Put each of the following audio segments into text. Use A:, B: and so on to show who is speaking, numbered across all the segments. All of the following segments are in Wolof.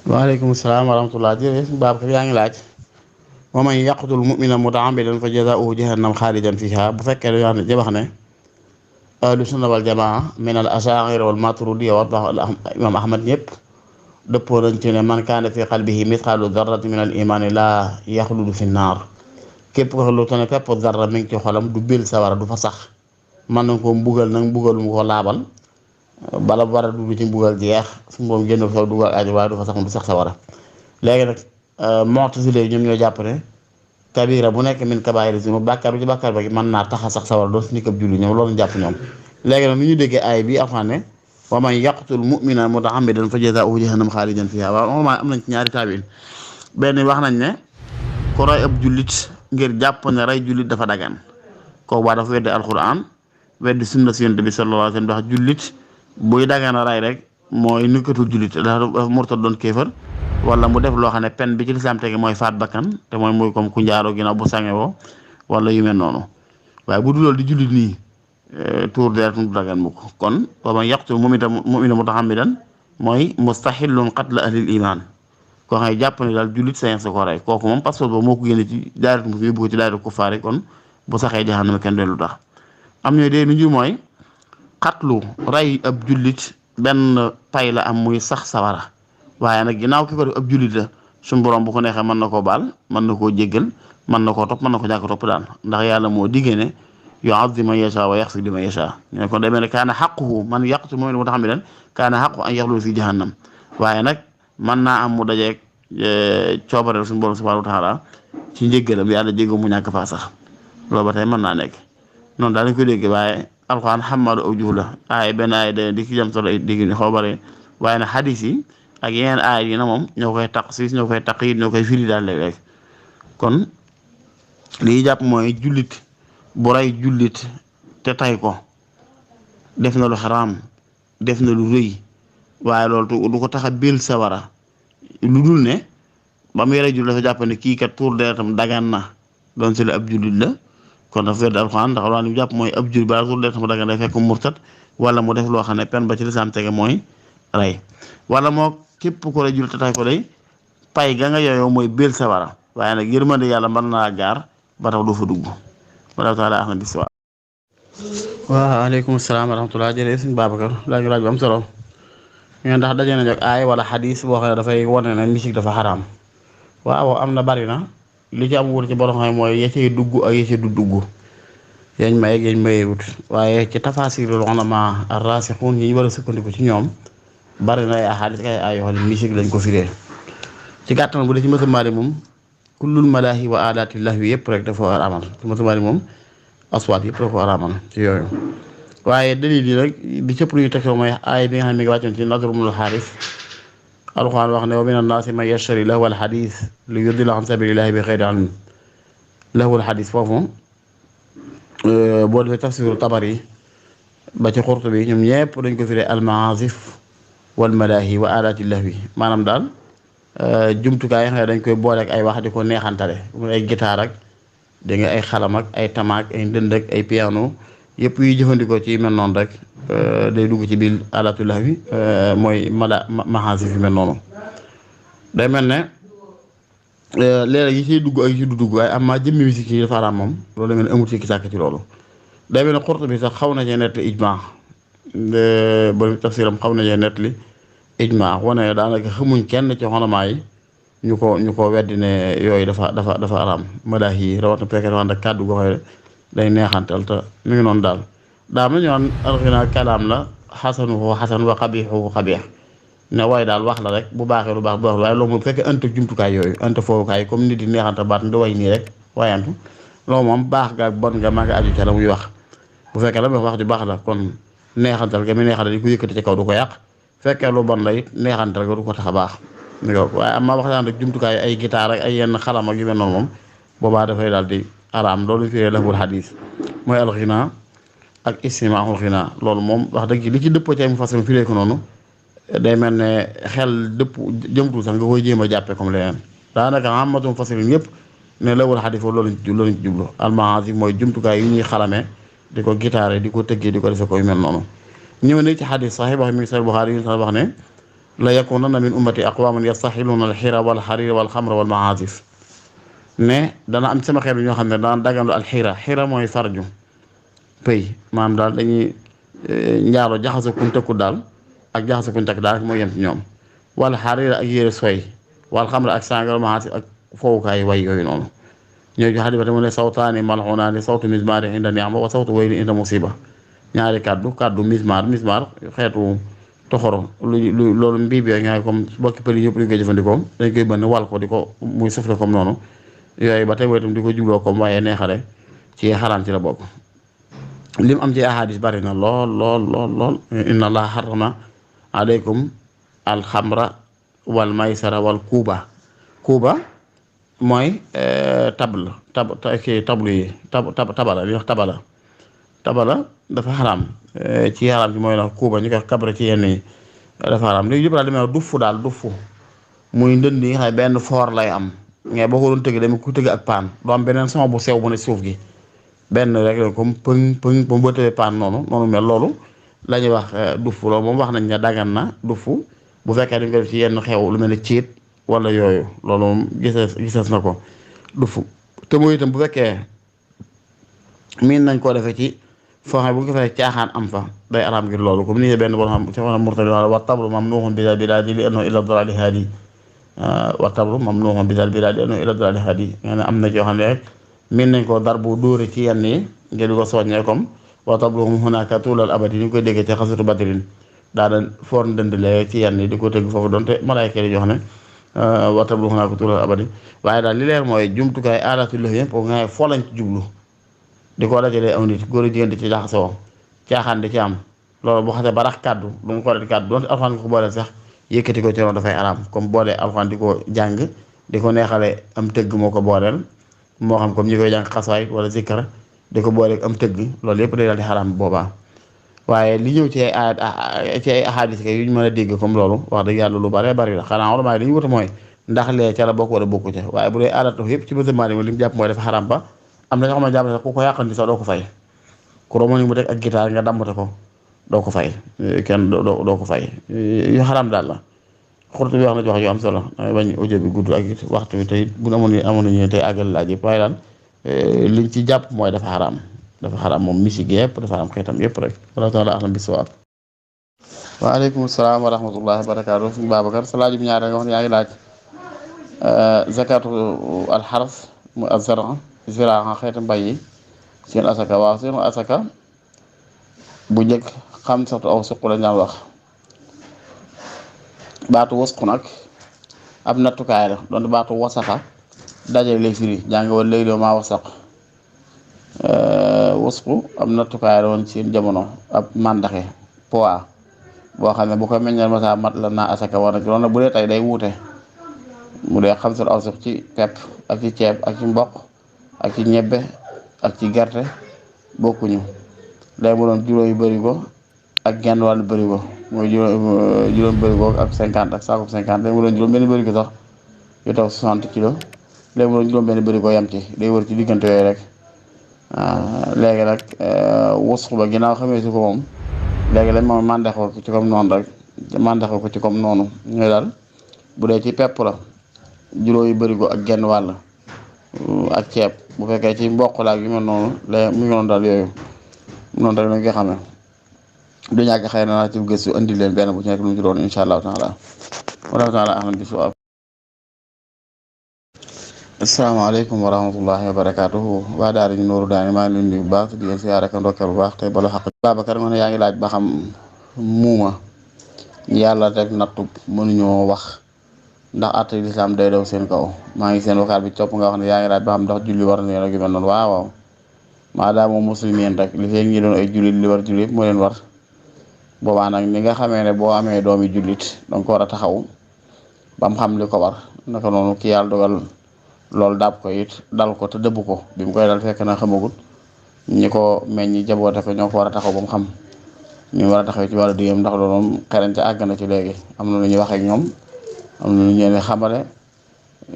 A: waaleykum salaam wa rahmatulah jërëjëf Babacar yaa ngi laaj wa man yaqtul mu'mina mutaammidan fa jazaa'uhu jahannam xaalidan fiha bu fekkee dañoo xam ne wax ne ahlu sunna wal jamaa min al ashaa'ira wal maturidiyya wa imaam Ahmad ñëpp dëppoo nañ ci ne man kaana fi qalbihi mithqaalu darratin min al imaani laa yaxludu fi naar képp ko lu tane pepp darra mi ngi ci xolam du bil sawara du fa sax mën nañ koo mbugal nag mbugal mu ko laabal bala war a dugg ci mbugal jeex su moom génn ko dugal aji waaye du fa sax du sax sawara léegi nag mu'tazile ñoom ñoo jàpp ne kabira bu nekk min kabaa'iri zunuub bàkkaar bu ci bàkkaar ba mën naa tax a sax sawara doon su ni kab julli ñoom loolu jàpp ñoom léegi nag nu ñu déggee aay bi Alxuraan ne wa man yaqtul mu'mina muta'ammidan fa jazaa'uhu jahannam xaalidan fiihaa waaw normal am nañ ci ñaari taabin benn wax nañ ne ku rey ab jullit ngir jàpp ne rey jullit dafa dagan kooku baa dafa weddi Alxuraan weddi sunna si Yonent bi sallallaahu alayhi wa sallam ndax jullit buy dagan a rey rek mooy nukkatul jullit dafa murtad doon kéefar wala mu def loo xam ne pen bi ci lislaam tege mooy faat bakkan te mooy muy comme ku njaaroo ginnaaw bu sàngewoo wala yu mel noonu waaye bu dul loolu di jullit nii tuur deret mu du dagan mukk kon wa man yaqtul mu'minan mutaammidan mooy mustahillun qatla ahlil iman koo xam ne jàpp ne daal jullit sañ sa ko rey kooku moom passeport boobu moo ko génne ci daayrat muslim yóbbu ko ci daayrat kuffaar kon bu saxee jahannama kenn dellu tax am ñooy dee nu ñu mooy xatlu rey ab jullit benn pay la am muy sax sawara waaye nag ginnaaw ki ko def ab jullit la suñu borom bu ko neexee mën na koo baal mën na koo jéggal mën na koo topp mën na ko ñàkk topp daal ndax yàlla moo diggee ne yu'adhibu man yashaa wa yaxfir liman yashaa ñu kon day mel ne kaana xaquhu man yaqtul mu'mina mutaammidan kaana xaqu an yaxluda fi jahannam waaye nag mën naa am mu dajeeg coobare suñu borom subhaanahu wa taala ci njéggalam yàlla jéggal mu ñàkk faa sax loolu ba tey mën naa nekk noonu daal dañ ko dégg waaye Alxuraan xamadu aw juuf la aay benn aay da di ci jam solo dégg ni xaw bare waaye nag xadis yi ak yeneen aay yi na moom ñoo koy taq siis ñoo koy taq yi ñoo koy firi daal léeg-léeg kon li jàpp mooy jullit bu rey jullit te tay ko def na lu xaraam def na lu rëy waaye loolu du ko tax a bil sawara lu dul ne ba muy rey jullit dafa jàpp ne kii kat tuur deretam dagan na doon si la ab jullit la kon dafa wedd Alxuraan ndax loolu li mu jàpp mooy ab jullit ba tuur deretam dagan day fekk murtad wala mu def loo xam ne pen ba ci lislaam tege mooy rey wala moo képp ko rey jullit te tay ko day pay ga nga yooyoo mooy bil sawara waaye nag yërmande yàlla mën naa gaar ba tax du fa dugg wallaahu taala axna bis waaw. waaleykum salaam wa rahmatulah jërëjëf sëñ Babacar laaj bu am solo ñu ndax daje nañu ak aay wala xadis boo xam ne dafay wane ne musique dafa xaraam waaw am na bari na li ci am wut ci borom xam mooy ya cay dugg ak ya ca du dugg yañ may ak yañ mayewut waaye ci tafaasirul ulama ar-raasixuun yi ñu war a sukkandiku ci ñoom bari na ay xadis ak ay aay yoo xam ne musique lañ ko firee ci gàttal bu dee ci mësa maari moom kullul malaahi wa aadaati lahwi yëpp rek dafa araamal ci mësa maari moom aswaat yëpp dafa araamal ci yooyu waaye dalil yi rek di cëpp luñu teg mooy aay bi nga xam ne mi ngi wàccoon ci Nadr ibnul Haaris Alxuraan wax ne wa mina naasi man yashtari lahwal hadiis li yudilla an sabiilillaahi bi xayri ilmin lahwal hadiis foofu boo defee tafsiru Tabari ba ci Qurtubi ñoom ñëpp dañ ko firee al-maazif wal malaahi wa aadaati lahwi maanaam daal jumtukaay yi nga xam ne dañ koy booleek ay wax di ko neexantale mu ay gitaar ak dégg nga ay xalam ak ay tamaak ay ndënd ak ay piano yëpp yuy jëfandikoo ci mel noonu rek day dugg ci biir aadaatu lahwi mooy maazif yi mel noonu day mel ne léeg-léeg yi ciy dugg ak yi ci du dugg waaye am maa jëmmi musique yi dafa araam moom loolu day mel ne amul ci sàkk ci loolu day mel ne Qurtubi sax xaw na cee nettali ijmaa ba tafsiram xaw na cee nettali ijmaa wane daanaka xamuñ kenn ci xonamaa yi ñu ko weddi ne yooyu dafa araam madaax yi rawatina fekkee wax kàddu goo xam day neexantal te mi ngi noonu daal daam na ñu naan alxina kalaam la xasanuhu xasan wa xabiixuhu xabiix ne waaye daal wax la rek bu baaxee lu baax bu baax waaye loolu moom bu fekkee ënt jumtukaay yooyu ënt foofukaay comme nit di neexantal baat di way nii rek waayantu loolu moom baax ga bon nga maa ngi aju ca la muy wax bu fekkee la muy wax ju baax la kon neexantal ga mi neexantal di ko yëkkati ci kaw du ko yàq fekkee lu bon la it neexantal ga du ko tax a baax waaye am maa waxtaan rek jumtukaay ay gitaar ak ay yenn xalam ak yu mel noonu moom boobaa dafay daal di araam loolu firee lahwul hadiis mooy alxina ak istimaa'ul xina loolu moom wax dëgg li ci dëppoo ci ay mu façon firee ko noonu day mel ne xel dëpp jëmtul sax nga koy jéem a jàppee comme leneen daanaka amatum fasirin yëpp ne lahwul hadiis foofu loolu lañ ci jublu almaazif mooy jumtukaay yu ñuy xalamee di ko gitaare di ko tëggee di ko defee ko yu mel noonu ñëw ne ci xadis saxiix wax mi ngi Sahih Buxaari yu sax wax ne la yakunanna min ummati aqwaman yastaxiluna alxira walxarira walxamra walmaazif ne dana am sama xeet ñoo xam ne dana dagandu alxira xira mooy farju pëy maanaam daal dañuy njaaro jaxase kuñ tëkku daal ak jaxase kuñ tëkk daal rek mooy yem ci ñoom wala xarira ak yére soy wal xamra ak sàngara maazif ak fowukaay way yooyu noonu ñoo ci xadis ba te mu ne sawtaani malxunaani sawtu mismaari inda ni'ma wa sawtu wayli inda musiba ñaari kaddu mismaar xeetu toxoro loolu mbiib yooyu nga comme bokki pël yi ñëpp dañ koy jëfandikoo dañ koy bënn wal ko di ko muy sufle comme noonu yooyu ba tey wooy itam di ko jubloo comme waaye neexale ci xaraam ci la bokk lim am ci ahadis bari na lool inna allah harrama aleykum alxamra wal maysara wal kuuba mooy tablu yi tabala li wax tabala dafa xaraam ci xaraam ci mooy nag kuuba ñu koy kabre ci yenn yi dafa xaraam léegi yëpp daal demee duffu muy ndënd yi nga xam ne benn foor lay am ngay boo ko doon tëgg dama ko tëgg ak paan doo am beneen sama bu sew bu ne suuf gi benn rek la comme pëng ba mu bëtee paan noonu mel loolu la ñuy wax duffu loolu moom wax nañ ne dagan na duffu bu fekkee dañ ko def ci yenn xew lu mel ne ciit wala yooyu loolu moom gisees na ko duffu te mooy itam bu fekkee miin nañ koo defee ci foo xam ne bu ñu ko fee caaxaan am fa day araam ngir loolu comme ni benn boo xam ci wax murtali wa tablu mamnuuhun bi bilaadi li annahu ila dalali haadi wa tablu mamnuuhun bi bilaadi li annahu ila dalali haadi nga ne am na yoo xam ne rek miin nañ koo dar bu dóore ci yenn yi ngir di ko soññee comme wa tabluhum hunaka tuulal abadi ni ñu koy déggee ci xasatu badrin daana foor ndënd lee ci yenn yi di ko tëgg foofu doonte malaayka yi jox ne wa tabluhum hunaka tuulal abadi waaye daal li leer mooy jumtukaay aadatu lëf yëpp nga foo lañ ci jublu di ko dajalee aw nit góor a jigéen di ci jaxasoo caaxaan di ci am loolu bu xasee ba rax kàddu du mu ko di kàddu doonte alxuraan nga ko boole sax yëkkati ko ci noonu dafay araam comme boole alxuraan di ko jàng di ko neexale am tëgg moo ko booleel moo xam comme ñi koy jàng xasaay wala zikkar di ko boole am tëgg loolu yëpp day daal di xaraam boobaa waaye li ñëw ci ay ahadis yu ñu mën a dégg comme loolu wax dëgg yàlla lu bare bari la xanaa wala li ñu wuta mooy ndax lee ca la bokk wala bokku ca waaye bu dee aadatu yëpp ci musulmaan yi li mu jàpp mooy dafa xaraam ba am na ñoo xam ne jàpp sax ku ko yàqandi sax doo ko fay ku romani mu teg ak guitare nga dammate ko doo ko fay kenn doo ko fay yu xaraam daal la xurtu bi wax na ci wax yu am solo damay bañ audio bi gudd ak it waxtu bi tey bu amoon nañu tey àggal laaj yëpp waaye daal liñ ci jàpp mooy dafa xaraam moom misik yëpp dafa xaraam xeetam yëpp rek wala taala ahlam bisawaab waaleykum salaam wa rahmatullahi wa barakaatu suñu Babacar sa laajum ñaar nga wax ne yaa ngi laaj zakatu alxarf mu ziraa xeetu mbay yi seen asaka waaw seen asaka bu njëkk xam saxtu aw suq la ñaan wax baatu wasqu nag ab nattukaay la doon baatu wasaxa dajale lay firi jàng woon léegi doo maa wasaq wasqu ab nattukaay la woon seen jamono ab màndaxe poids boo xam ne bu ko meññal masa mat la naa asaka war na ci loolu nag bu dee tey day wuute mu dee xam saxtu aw suq ci pepp ak ci ceeb ak ci mboq ak ci ñebbe ak ci gerte bokkuñu léegi mu doon juróomi bërigo ak genn wàllu bërigo mooy juróom bërigo ak 50 ak saako 50 léegi mu doon juróom benn bërigo sax yu taw 60 kilos léegi mu doon juróom benn bërigo yam ci day wër ci diggante yooyu rek léegi nag wusq ba ginnaaw xamee su ko moom léegi lañ moom mandaxoo ko ci comme noonu rek mandaxoo ko ci comme noonu ñooy daal bu dee ci pepp la juróomi bërigo ak genn wàll ak ceeb bu fekkee ci mboq la ak yu mel noonu léegi mu ngi noonu daal yooyu noonu rek lañ koy xamee du ñàkk xëy na naa ci gëstu indi leen benn bu ci nekk lu mu ci doon incha allahu taala wala taala ahlan bi suwaab asalaamaaleykum wa rahmatullahi wa barakaatuhu waa daara ñu nooru daani maa ngi leen di bu baax di siyaare ak ndokkeel bu baax tey bala xaq Babacar nga ne yaa ngi laaj ba xam muuma yàlla teg nattu mënuñoo wax ndax àtte lislaam day daw seen kaw maa ngi seen vocal bi topp nga wax ne yaa ngi laaj ba xam ndax julli war na leen ak yu mel noonu waaw maadaam moom muslimeen rek li fekk ñi doon ay jullit li war jullit moo leen war boobaa nag ni nga xamee ne boo amee doomi jullit danga ko war a taxaw ba mu xam li ko war naka noonu ki yàlla dogal loolu daab ko it dal ko te dëbb ko bi mu koy dal fekk na xamagut ñi ko meññi jaboote ko ñoo ko war a taxaw ba mu xam ñu war a taxaw ci wàllu diggam ndax loolu moom xereñ ca àgg na ci léegi am na lu ñuy wax ak ñoom am na lu ñu xamale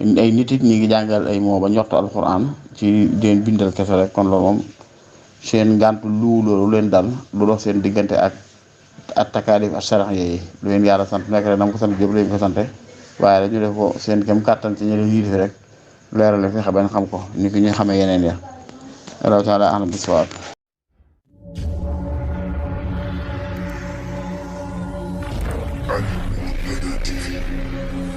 A: ay nit it ñi ngi jàngal ay moo ba ñortu alquran ci den bindal kese rek kon loolu moom seen ngàntu loolu leen dal lu dox seen diggante ak at takaalif ash-shar'iyya yi lu leen yàlla sant nekk rek na ko sant jëpp lañ ko sante waaye rek ñu def ko seen kem kàttan ci ñu leen yilifi rek leeral la fexe bañ xam ko ni ko ñu xamee yeneen ya Allahu taala a'lam bis-sawaab.
B: المهتدى TV